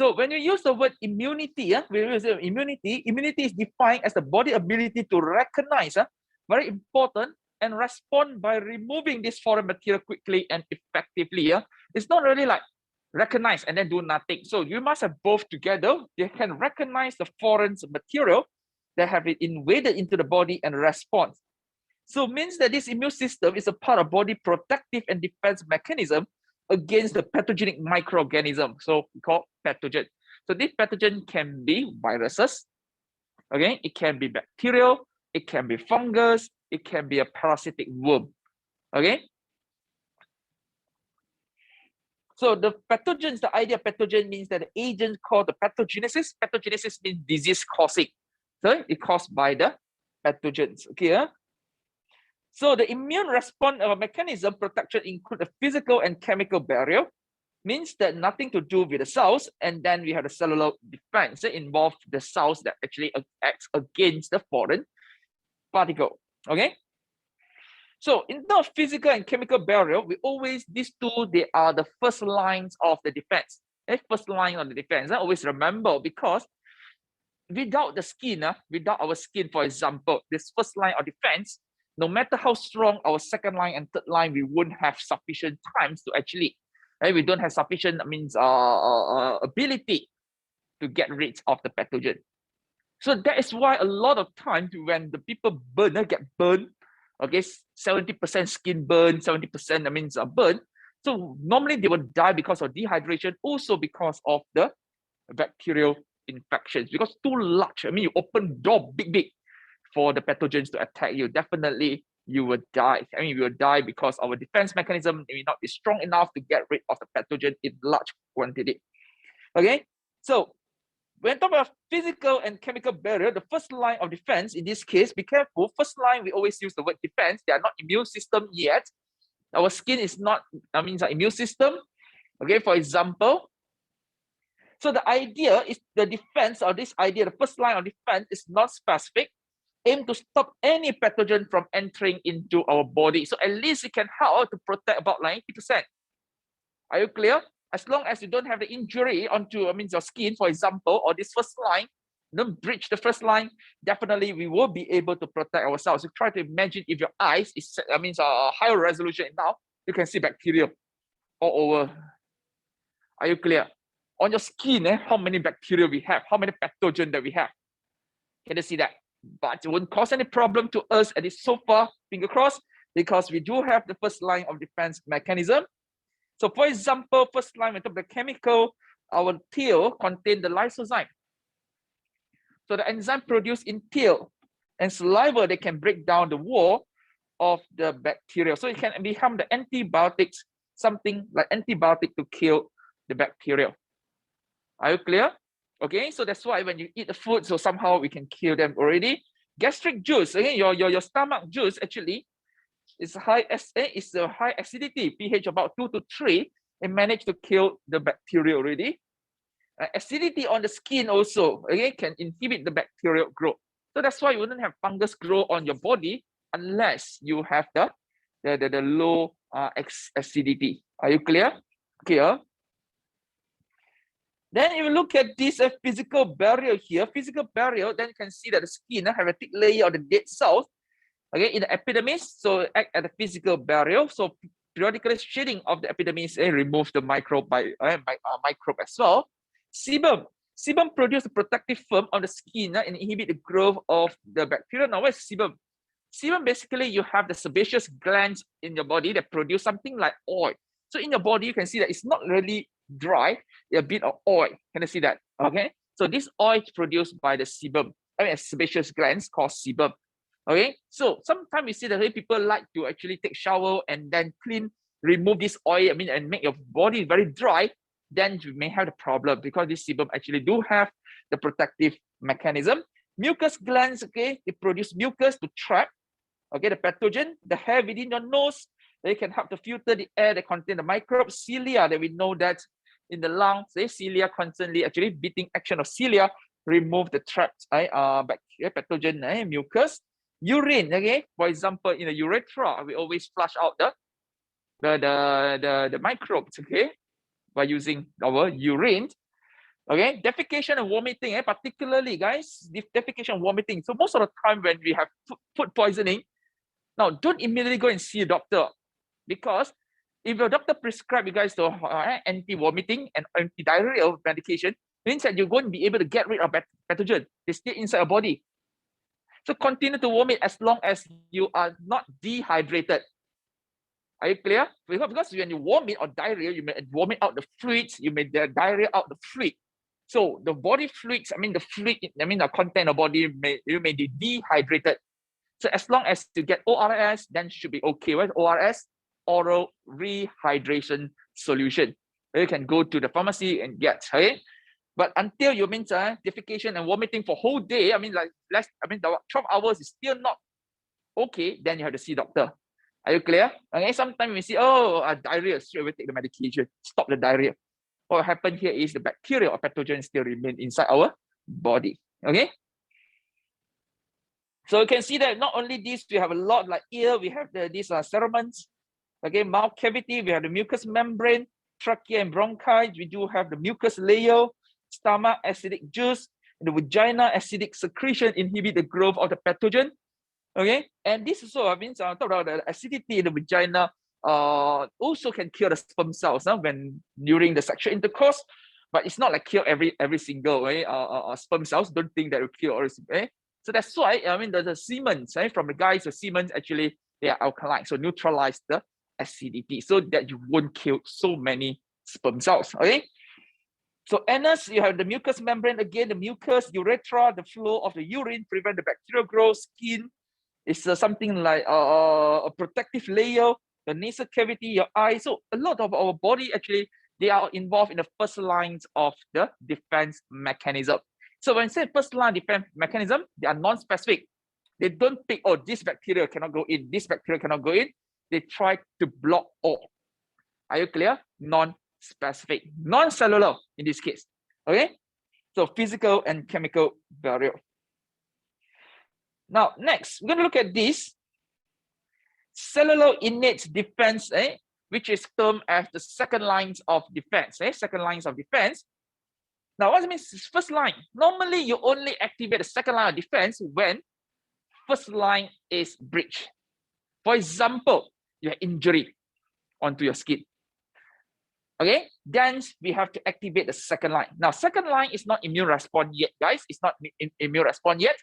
So when you use the word immunity, we use the immunity. Immunity is defined as the body ability to recognize, very important, and respond by removing this foreign material quickly and effectively. It's not really like recognize and then do nothing. So you must have both together. They can recognize the foreign material that have been invaded into the body and respond. So it means that this immune system is a part of body protective and defense mechanism against the pathogenic microorganism. So we call pathogen. So this pathogen can be viruses, okay? It can be bacterial, it can be fungus, it can be a parasitic worm, okay? So the pathogens, the idea of pathogen means that the agent called the pathogenesis. Pathogenesis means disease causing. So it's caused by the pathogens, okay? So the immune response mechanism protection include a physical and chemical barrier, means that nothing to do with the cells, and then we have the cellular defense that involve the cells that actually acts against the foreign particle, okay? So in terms of physical and chemical barrier, we always, these two, they are the first lines of the defense. First line of the defense, I always remember, because without the skin, without our skin, for example, this first line of defense, no matter how strong our second line and third line, we won't have sufficient times to actually, we don't have sufficient, ability to get rid of the pathogen. So that is why a lot of times when the people get burned, okay, 70% skin burn, 70% burn. So normally they will die because of dehydration, also because of the bacterial infections, because too large. You open door big for the pathogens to attack you. Definitely you will die. We will die because our defense mechanism may not be strong enough to get rid of the pathogen in large quantity. Okay, so when talking about physical and chemical barrier, the first line of defense in this case, be careful. First line, we always use the word defense. They are not immune system yet. Our skin is not, our immune system. Okay, for example. So the idea is the defense, or this idea, the first line of defense is not specific, aim to stop any pathogen from entering into our body. So at least it can help to protect about 90%. Are you clear? As long as you don't have the injury onto, your skin, for example, or this first line, don't breach the first line, definitely we will be able to protect ourselves. You try to imagine if your eyes is, higher resolution now, you can see bacteria all over. Are you clear? On your skin, how many bacteria we have, how many pathogens that we have. Can you see that? But it won't cause any problem to us at least so far, finger crossed, because we do have the first line of defense mechanism. So for example, first line of the chemical, our tail contain the lysozyme. So the enzyme produced in tail and saliva, they can break down the wall of the bacteria. So it can become the antibiotics, something like antibiotic to kill the bacteria. Are you clear? Okay, so that's why when you eat the food, so somehow we can kill them already. Gastric juice, again, your stomach juice actually is high is a high acidity, pH about 2 to 3, and manage to kill the bacteria already. Acidity on the skin also, again, can inhibit the bacterial growth. So that's why you wouldn't have fungus grow on your body unless you have the low acidity. Are you clear? Clear? Then if you look at this physical barrier here, physical barrier, then you can see that the skin have a thick layer of the dead cells, okay, in the epidermis, so act as a physical barrier. So periodically shedding of the epidermis remove the microbe as well. Sebum. Sebum produce a protective film on the skin and inhibit the growth of the bacteria. Now, what is sebum? Sebum, basically, you have the sebaceous glands in your body that produce something like oil. So in your body, you can see that it's not really dry, a bit of oil. Can you see that? Okay. So this oil is produced by the sebum. Sebaceous glands called sebum. Okay. So sometimes we see that people like to actually take shower and then clean, remove this oil, and make your body very dry. Then you may have the problem because this sebum actually do have the protective mechanism. Mucus glands, okay, they produce mucus to trap, okay, the pathogen. The hair within your nose, they can help to filter the air that contain the microbes. Cilia, that we know that in the lungs, cilia constantly actually beating action of cilia remove the trapped bacteria, pathogen, mucus. Urine, okay, for example, in the urethra, we always flush out the microbes, okay, by using our urine. Okay, defecation and vomiting, particularly guys, defecation and vomiting. So most of the time when we have food poisoning, now don't immediately go and see a doctor, because if your doctor prescribe you guys the anti-vomiting and anti-diarrheal medication, means that you're going to be able to get rid of pathogen. They stay inside your body. So continue to vomit as long as you are not dehydrated. Are you clear? Because when you vomit or diarrhea, you may vomit out the fluids, you may diarrhea out the fluid. So the body fluids, the fluid, the content of body, you may be dehydrated. So as long as you get ORS, then should be okay. What ORS? Oral rehydration solution. You can go to the pharmacy and get, okay? But until you defecation and vomiting for whole day, the 12 hours is still not okay, then you have to see doctor. Are you clear? Okay, sometimes we see, diarrhea, straight away take the medication, stop the diarrhea. What happened here is the bacteria or pathogen still remain inside our body. Okay. So you can see that not only this, we have a lot like ear, we have these cerements. Okay, mouth cavity, we have the mucous membrane, trachea and bronchi, we do have the mucous layer, stomach acidic juice, and the vagina acidic secretion inhibit the growth of the pathogen. Okay, and this also means talk about the acidity in the vagina also can kill the sperm cells when during the sexual intercourse, but it's not like kill every single sperm cells. Don't think that will kill all. So that's why the semen from the guys, the semen actually they are alkaline, so neutralize the acidity so that you won't kill so many sperm cells. Okay. So anus, you have the mucous membrane again, the mucus, urethra, the flow of the urine, prevent the bacterial growth, skin. It's something like a protective layer, the nasal cavity, your eyes. So a lot of our body actually, they are involved in the first lines of the defense mechanism. So when I say first line defense mechanism, they are non-specific. They don't pick, this bacteria cannot go in, this bacteria cannot go in. They try to block all. Are you clear? Non-specific, non-cellular in this case. Okay? So physical and chemical barrier. Now, next, we're going to look at this cellular innate defense, which is termed as the second lines of defense. Second lines of defense. Now, what does it mean? First line. Normally, you only activate the second line of defense when first line is breached. For example, you have injury onto your skin. Okay, then we have to activate the second line. Now, second line is not immune response yet, guys. It's not immune response yet.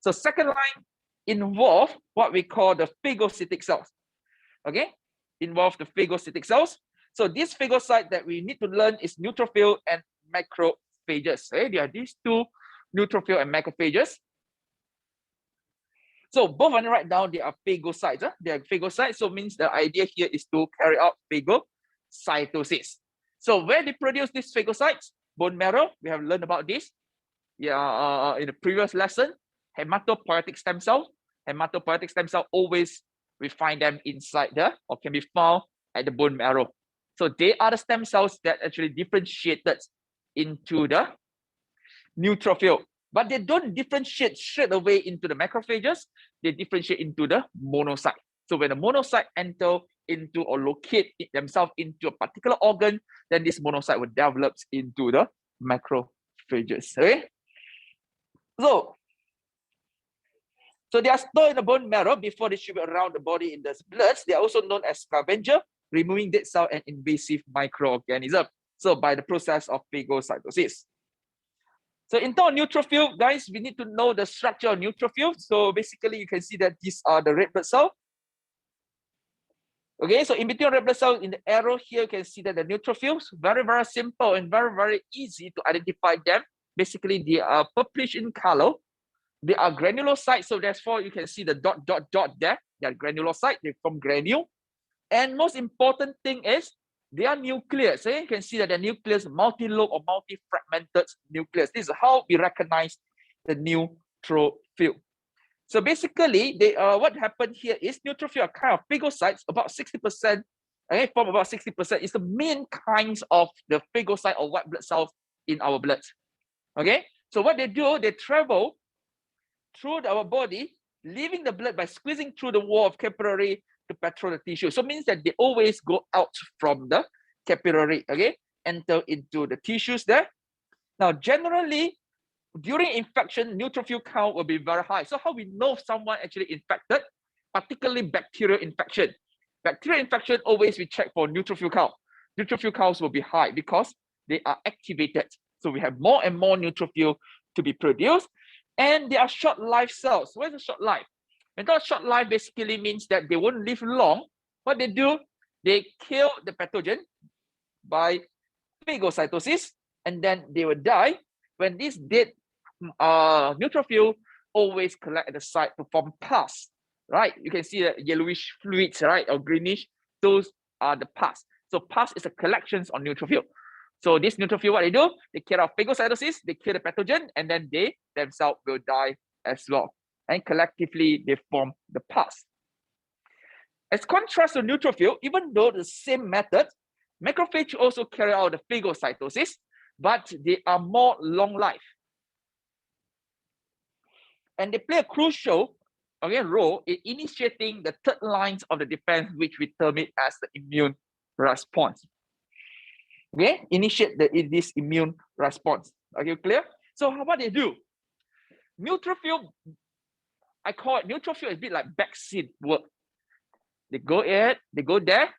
So second line involve what we call the phagocytic cells. Okay, involve the phagocytic cells. So this phagocyte that we need to learn is neutrophil and macrophages. There are these two, neutrophil and macrophages. So both on the right now, they are phagocytes. They are phagocytes. So means the idea here is to carry out phagocytosis. So where they produce these phagocytes? Bone marrow. We have learned about this. In the previous lesson. Hematopoietic stem cell. Hematopoietic stem cell, always we find them inside or can be found at the bone marrow. So they are the stem cells that actually differentiated into the neutrophil. But they don't differentiate straight away into the macrophages. They differentiate into the monocyte. So when the monocyte enter into or locate themselves into a particular organ, then this monocyte will develop into the macrophages. Okay? So they are stored in the bone marrow before they distribute around the body in the blood. They are also known as scavenger, removing dead cell and invasive microorganism. So by the process of phagocytosis. So in terms of neutrophil, guys, we need to know the structure of neutrophil. So basically, you can see that these are the red blood cells. Okay, so in between red blood cells, in the arrow here, you can see that the neutrophils, very, very simple and very, very easy to identify them. Basically, they are purplish in color. They are granulocytes, so therefore you can see the dot there. They are granulocytes, they form granule. And most important thing is they are nucleus. You can see that the nucleus multi-lobe or multi-fragmented nucleus. This is how we recognize the neutrophil. So basically, what happened here is neutrophil are kind of phagocytes, about 60%, form about 60% is the main kinds of the phagocyte or white blood cells in our blood. Okay, so what they do, they travel through our body, leaving the blood by squeezing through the wall of capillary to petrol the tissue. So it means that they always go out from the capillary, okay, enter into the tissues there. Now, generally, during infection, neutrophil count will be very high. So how we know someone actually infected, particularly bacterial infection? Bacterial infection, always we check for neutrophil count. Neutrophil counts will be high because they are activated. So we have more and more neutrophil to be produced, and they are short life cells. What is a short life? And that short life basically means that they won't live long. What they do, they kill the pathogen by phagocytosis, and then they will die. When this dead neutrophil always collect at the site to form pus, right? You can see the yellowish fluids, right, or greenish. Those are the pus. So pus is a collections on neutrophil. So this neutrophil, what they do, they kill off phagocytosis, they kill the pathogen, and then they themselves will die as well. And collectively, they form the pus. As contrast to neutrophil, even though the same method, macrophage also carry out the phagocytosis, but they are more long life. And they play a crucial role in initiating the third lines of the defense, which we term it as the immune response. Okay, initiate this immune response. Okay, clear? So what they do? Neutrophil, I call it neutrophil is a bit like backseat work. They go in, they go there,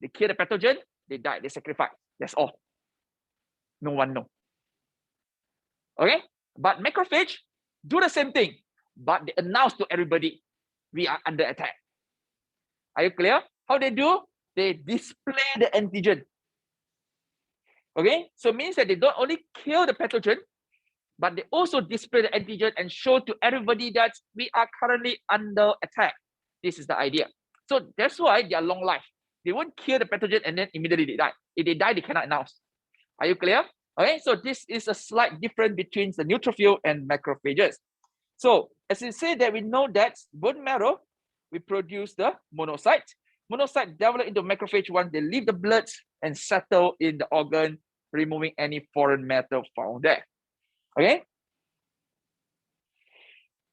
they kill the pathogen, they die, they sacrifice. That's all. No one knows. Okay, but macrophage do the same thing, but they announce to everybody, we are under attack. Are you clear? How they do? They display the antigen. Okay, so it means that they don't only kill the pathogen, but they also display the antigen and show to everybody that we are currently under attack. This is the idea. So that's why they are long life. They won't kill the pathogen and then immediately they die. If they die, they cannot announce. Are you clear? Okay, so this is a slight difference between the neutrophil and macrophages. So as we say that we know that bone marrow, we produce the monocyte. Monocyte develop into macrophage once they leave the blood and settle in the organ, removing any foreign matter found there. Okay.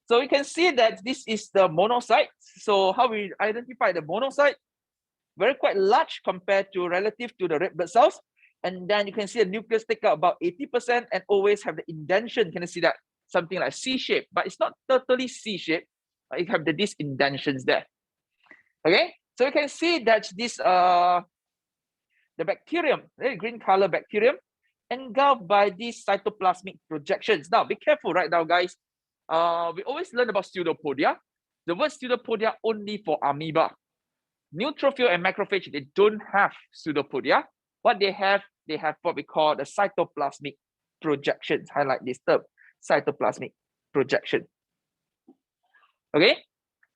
So we can see that this is the monocyte. So how we identify the monocyte? Very quite large compared to relative to the red blood cells. And then you can see the nucleus take up about 80% and always have the indentation. Can you see that? Something like C-shape, but it's not totally C-shape. It have these indentions there. Okay, so you can see that this the bacterium, the green color bacterium, engulfed by these cytoplasmic projections. Now, be careful right now, guys. We always learn about pseudopodia. The word pseudopodia only for amoeba. Neutrophil and macrophage, they don't have pseudopodia. What they have what we call the cytoplasmic projections. Highlight this term, cytoplasmic projection. Okay,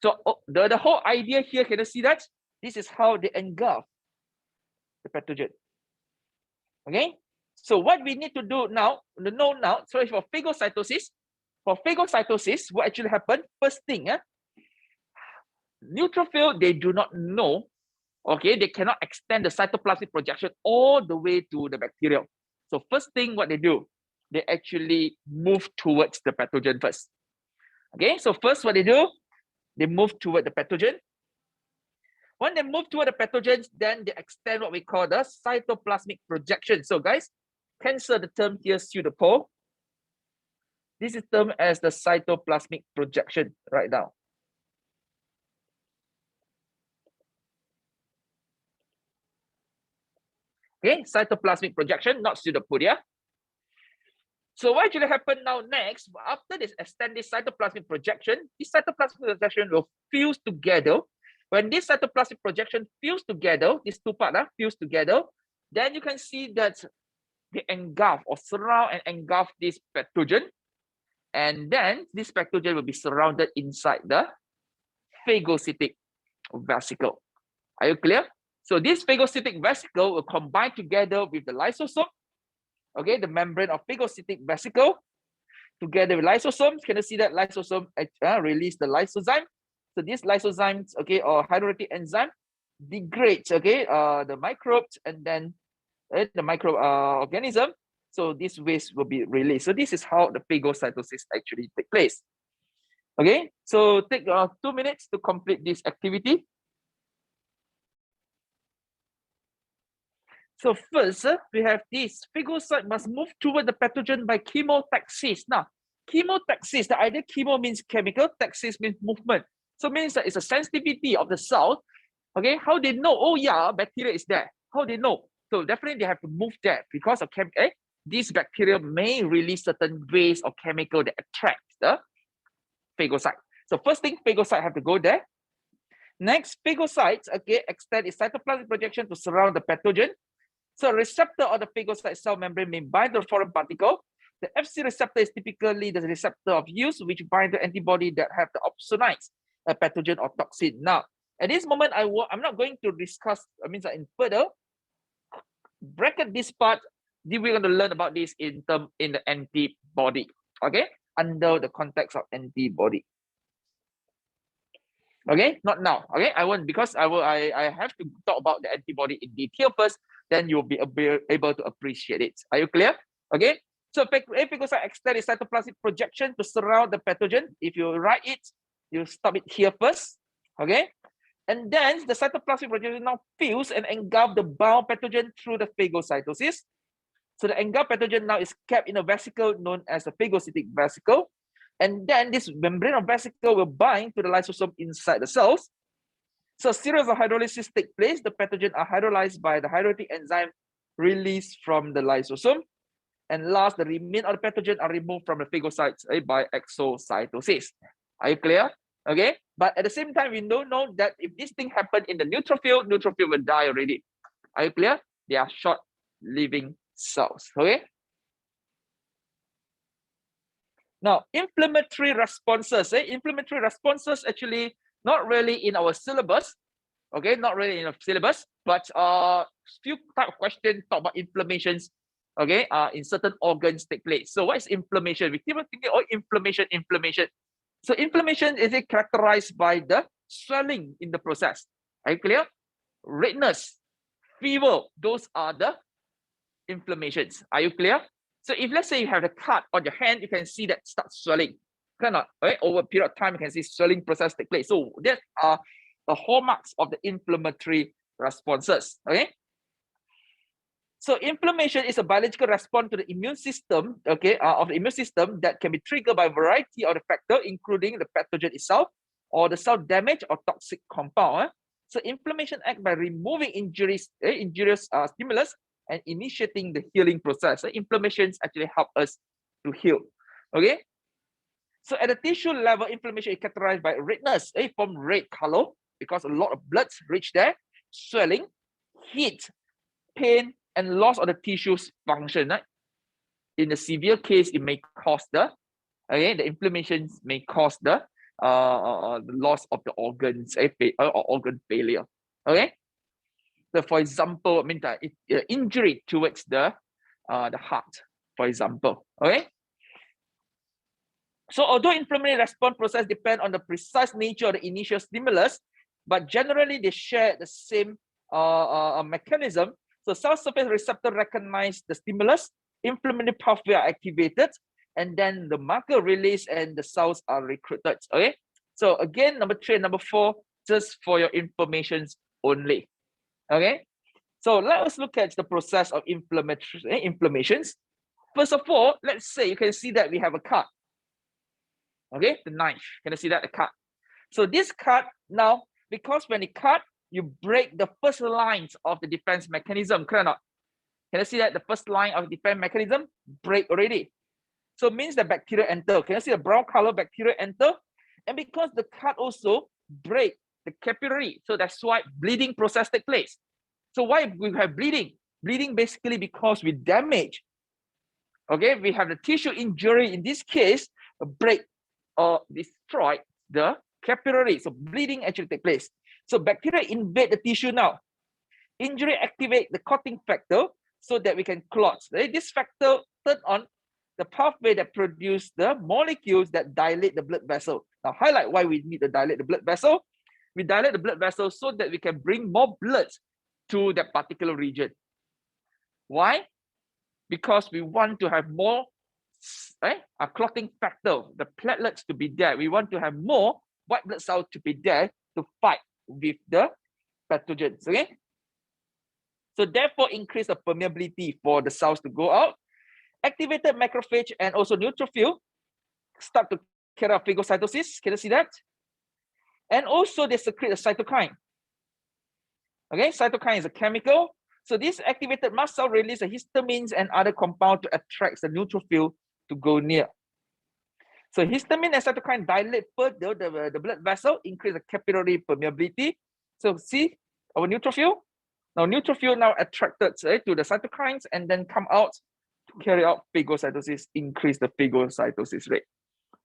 so the whole idea here, can you see that? This is how they engulf the pathogen. Okay, so what we need to do now, so for phagocytosis, what actually happened? First thing, neutrophil, they do not know, okay, they cannot extend the cytoplasmic projection all the way to the bacterium. So first thing what they do, they actually move towards the pathogen first. Okay, so first what they do, they move toward the pathogen. When they move toward the pathogens, then they extend what we call the cytoplasmic projection. So guys, cancel the term here, pseudopole. This is termed as the cytoplasmic projection right now. Okay, cytoplasmic projection, not pseudopodia. So what actually happened now next, after this extended cytoplasmic projection, this cytoplasmic projection will fuse together. When this cytoplasmic projection fuse together, these two parts fuse together, then you can see that they engulf or surround and engulf this pathogen. And then this pathogen will be surrounded inside the phagocytic vesicle. Are you clear? So this phagocytic vesicle will combine together with the lysosome. Okay, the membrane of phagocytic vesicle together with lysosomes. Can you see that lysosome release the lysozyme? So these lysozymes, okay, or hydrolytic enzyme degrades, okay, the microbes and then the microorganism. So this waste will be released. So this is how the phagocytosis actually take place. Okay, so take 2 minutes to complete this activity. So first, we have this phagocyte must move toward the pathogen by chemotaxis. Now, chemotaxis, the idea chemo means chemical, taxis means movement. So it means that it's a sensitivity of the cell. Okay, how they know? Oh yeah, bacteria is there. How they know? So definitely they have to move there because of these bacteria may release certain waste or chemical that attracts the phagocyte. So first thing, phagocyte have to go there. Next, phagocytes extend its cytoplasmic projection to surround the pathogen. So receptor of the phagocyte cell membrane may bind to the foreign particle. The Fc receptor is typically the receptor of use, which bind to antibody that have to opsonize a pathogen or toxin. Now, at this moment, I'm not going to discuss, in further, bracket this part, we're going to learn about this in the antibody, okay, under the context of antibody. Okay, not now. Okay, I won't, because I have to talk about the antibody in detail first, then you'll be able to appreciate it. Are you clear? Okay, so phagocyte extend its cytoplasmic projection to surround the pathogen. If you write it, you stop it here first. Okay, and then the cytoplasmic projection now fills and engulf the bound pathogen through the phagocytosis. So the engulfed pathogen now is kept in a vesicle known as the phagocytic vesicle. And then this membrane of vesicle will bind to the lysosome inside the cells. So a series of hydrolysis take place. The pathogen are hydrolyzed by the hydrolytic enzyme released from the lysosome. And last, the remain of the pathogen are removed from the phagocytes by exocytosis. Are you clear? Okay. But at the same time, we don't know that if this thing happened in the neutrophil, neutrophil will die already. Are you clear? They are short-living cells. Okay. Now, inflammatory responses. Inflammatory responses actually not really in our syllabus. Okay, not really in our syllabus, but few type of questions talk about inflammations. Okay, in certain organs take place. So what is inflammation? We keep on thinking, oh, inflammation. So inflammation is characterized by the swelling in the process. Are you clear? Redness, fever, those are the inflammations. Are you clear? So if let's say you have a cut on your hand, you can see that starts swelling. Cannot, right? Over a period of time, you can see swelling process take place. So that are the hallmarks of the inflammatory responses. Okay. So inflammation is a biological response to the immune system, of the immune system that can be triggered by a variety of the factors, including the pathogen itself, or the cell damage or toxic compound. So inflammation acts by removing injurious stimulus and initiating the healing process. So inflammations actually help us to heal. Okay. So at the tissue level, inflammation is characterized by redness, from red color, because a lot of blood reach there, swelling, heat, pain, and loss of the tissue's function. Right? In the severe case, it may cause the inflammations may cause the loss of the organs or organ failure. Okay. So for example, injury towards the heart, for example. Okay. So although inflammatory response process depend on the precise nature of the initial stimulus, but generally they share the same mechanism. So cell surface receptor recognize the stimulus, inflammatory pathway are activated, and then the marker release and the cells are recruited. Okay. So again, number 3 and number 4, just for your informations only. Okay. So let us look at the process of inflammations. First of all, let's say you can see that we have a cut. Okay, the knife. Can you see that? The cut. So this cut now, because when it cut, you break the first lines of the defense mechanism. Can you see that? The first line of defense mechanism break already. So it means the bacteria enter. Can you see the brown color bacteria enter? And because the cut also break the capillary, so that's why bleeding process take place. So why we have bleeding? Bleeding basically because we damage. Okay, we have the tissue injury. In this case, a break or destroy the capillary. So bleeding actually take place. So bacteria invade the tissue now. Injury activate the clotting factor so that we can clot. This factor turn on the pathway that produce the molecules that dilate the blood vessel. Now highlight why we need to dilate the blood vessel. We dilate the blood vessel so that we can bring more blood to that particular region. Why? Because we want to have more a clotting factor, the platelets to be there. We want to have more white blood cells to be there to fight with the pathogens. Okay. So therefore, increase the permeability for the cells to go out. Activated macrophage and also neutrophil start to carry out phagocytosis. Can you see that? And also they secrete a cytokine. Okay, cytokine is a chemical. So this activated mast cell release the histamines and other compound to attract the neutrophil to go near. So histamine and cytokine dilate further the blood vessel, increase the capillary permeability. So see our neutrophil. Now neutrophil now attracted to the cytokines and then come out to carry out phagocytosis, increase the phagocytosis rate.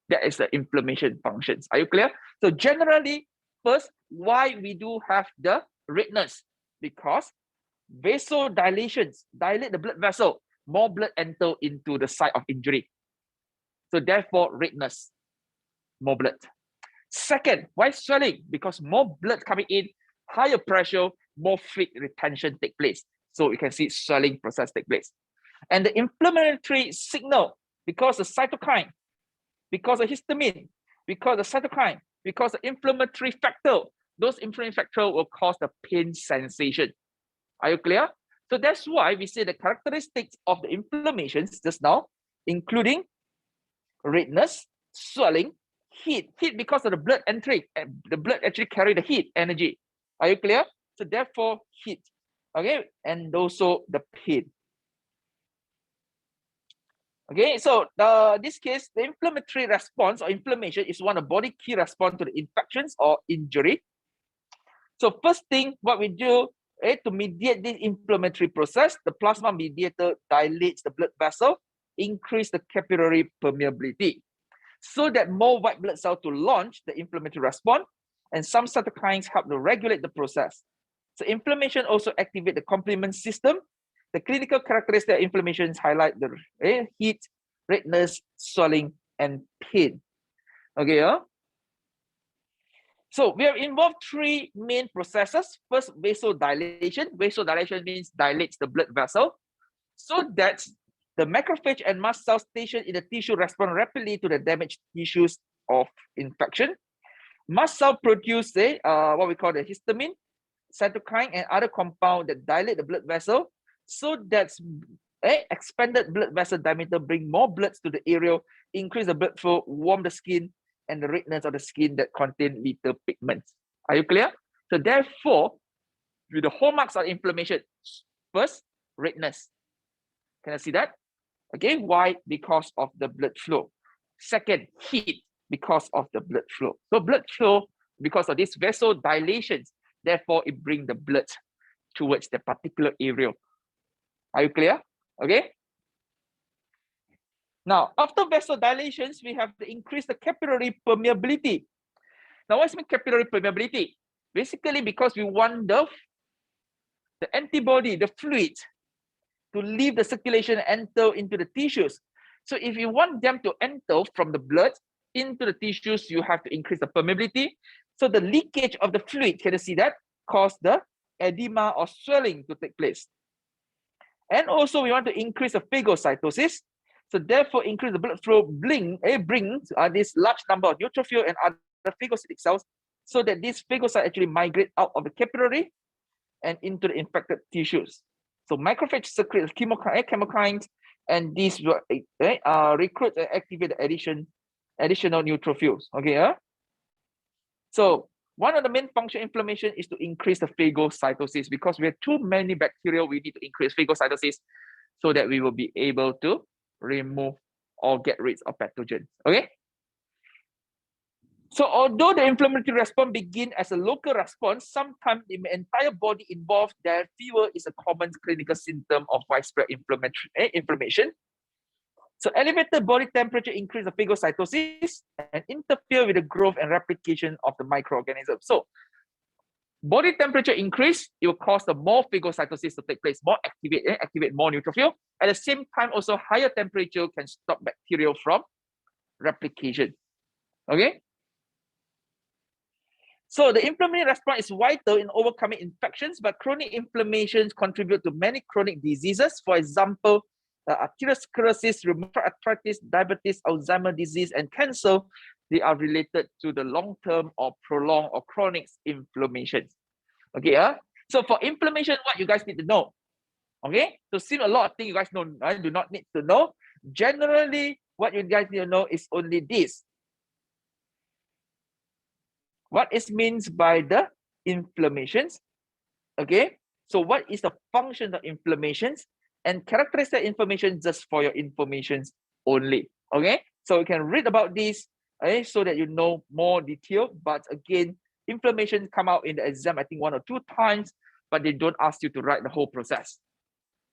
That is the inflammation functions. Are you clear? So generally, first, why we do have the redness? Because vasodilations dilate the blood vessel, more blood enter into the site of injury. So therefore, redness, more blood. Second, why swelling? Because more blood coming in, higher pressure, more fluid retention take place. So you can see swelling process take place. And the inflammatory signal, because the cytokine, because of histamine, because of cytokine, because of inflammatory factor, those inflammatory factors will cause the pain sensation. Are you clear? So that's why we say the characteristics of the inflammations just now, including redness, swelling, heat because of the blood entry. The blood actually carry the heat energy. Are you clear? So therefore heat, okay, and also the pain. Okay, so this case, the inflammatory response or inflammation is one of body key response to the infections or injury. So first thing, what we do to mediate this inflammatory process, the plasma mediator dilates the blood vessel, increase the capillary permeability, so that more white blood cells to launch the inflammatory response, and some cytokines help to regulate the process. So inflammation also activate the complement system. The clinical characteristics of inflammations highlight the heat, redness, swelling, and pain. Okay, so we have involved three main processes. First, vasodilation. Vasodilation means dilates the blood vessel so that the macrophage and mast cells stationed in the tissue respond rapidly to the damaged tissues of infection. Mast cell produce what we call the histamine, cytokine, and other compound that dilate the blood vessel, so that expanded blood vessel diameter bring more blood to the area, increase the blood flow, warm the skin, and the redness of the skin that contain little pigments. Are you clear? So therefore, with the hallmarks of inflammation, first, redness. Can I see that? Okay, why? Because of the blood flow. Second, heat, because of the blood flow. So blood flow, because of this vasodilations, therefore it brings the blood towards the particular area. Are you clear? Okay. Now, after vasodilations, we have to increase the capillary permeability. Now, what's mean capillary permeability? Basically, because we want the antibody, the fluid, to leave the circulation and enter into the tissues. So if you want them to enter from the blood into the tissues, you have to increase the permeability. So the leakage of the fluid, can you see that? Cause the edema or swelling to take place. And also we want to increase the phagocytosis. So therefore increase the blood flow, brings this large number of neutrophil and other phagocytic cells, so that these phagocytes actually migrate out of the capillary and into the infected tissues. So macrophage secrete chemokines, and these will recruit and activate the additional neutrophils. Okay, so one of the main function inflammation is to increase the phagocytosis, because we have too many bacteria. We need to increase phagocytosis so that we will be able to remove or get rid of pathogens. Okay. So although the inflammatory response begins as a local response, sometimes the entire body involved, that fever is a common clinical symptom of widespread inflammation. So elevated body temperature increase the phagocytosis and interfere with the growth and replication of the microorganisms. So body temperature increase, it will cause the more phagocytosis to take place, more activate more neutrophil. At the same time, also higher temperature can stop bacteria from replication. Okay. So the inflammatory response is vital in overcoming infections, but chronic inflammations contribute to many chronic diseases. For example, arteriosclerosis, rheumatoid arthritis, diabetes, Alzheimer's disease, and cancer, they are related to the long-term or prolonged or chronic inflammations. Okay, so for inflammation, what you guys need to know, Okay, so seem a lot of things you guys know. I do not need to know. Generally, what you guys need to know is only this. What is means by the inflammations? Okay, so what is the function of inflammations and characteristic information just for your informations only? Okay, so you can read about this, okay, so that you know more detail. But again, inflammation come out in the exam, I think 1 or 2 times, but they don't ask you to write the whole process.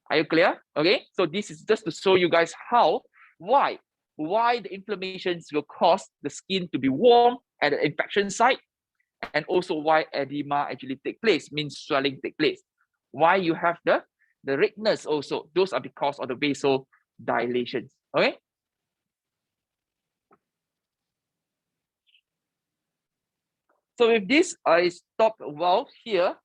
Are you clear? Okay, so this is just to show you guys why the inflammations will cause the skin to be warm at the infection site, and also why edema actually take place, means swelling take place. Why you have the redness also, those are because of the vasodilations. Okay. So with this, I stop a while here.